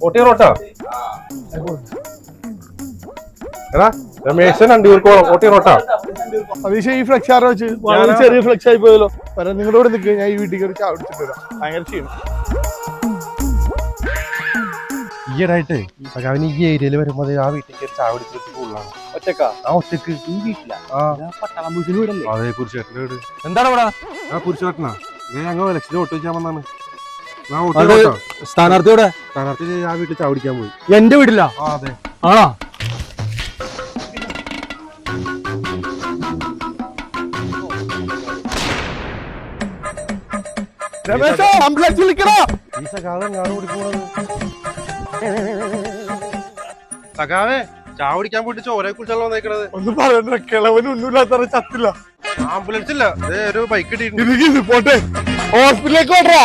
ഓട്ടിയറോട്ടാ എടാ രമേശൻ അണ്ടിയൂർക്കോളം ഓട്ടിയറോട്ടാ അതീശ ഈ ഫ്ലെക്സ് ആരോ വെച്ച് വളരെ ചെറിയ ഫ്ലെക്സ് ആയി പോയല്ലോ. വരാൻ നിങ്ങളുടെ കൂടെ നിൽക്കുക. ഞാൻ ഈ വീട്ടിൽ കയറി ചാടിച്ചിട്ട് വരാം. ഭയങ്കര ക്ഷീണം. ഈയിടായിട്ട് അവന് ഈ ഏരിയയിൽ വരുമ്പോ ആ വീട്ടിൽ കയറി ചാടിച്ചിട്ട് കൂടുതലാണ്. ഒറ്റക്കാ ആ ഒറ്റക്ക് ഈ വീട്ടിലാ ആ വീടല്ലേ? അതെ പുരുഷേട്ടൻ്റെ വീട്. എന്താണ് ഇവിടെ ആ പുരുഷേട്ടനാ ഞങ്ങൾ ഇലക്ഷന് വോട്ട് വെച്ചാൽ വന്നാണ്. സ്ഥാനാർത്ഥിയോടെ സ്ഥാനാർത്ഥി ആ വീട്ടിൽ ചാടിക്കാൻ പോയി. എന്റെ വീട്ടിലാ? ആ അതെ. ആണോ? രമേശ ആംബുലൻസ് വിളിക്കണോ? ഈ സഖാവൻ ഞാൻ ഓടിപ്പോണത്. സഖാവേ ചാവടിക്കാൻ പോയിട്ട് ചോരയെ കുറിച്ചല്ല വന്നേക്കണത്. ഒന്നും പറയണ്ട, കിളവന് ഒന്നുമില്ലാത്ത ചത്തില്ല. ആംബുലൻസ് ഇല്ല, ഒരു ബൈക്ക് ഇട്ടിട്ടുണ്ട്. പോട്ടെ, ഹോസ്പിറ്റലിലേക്ക് പോട്ടെ.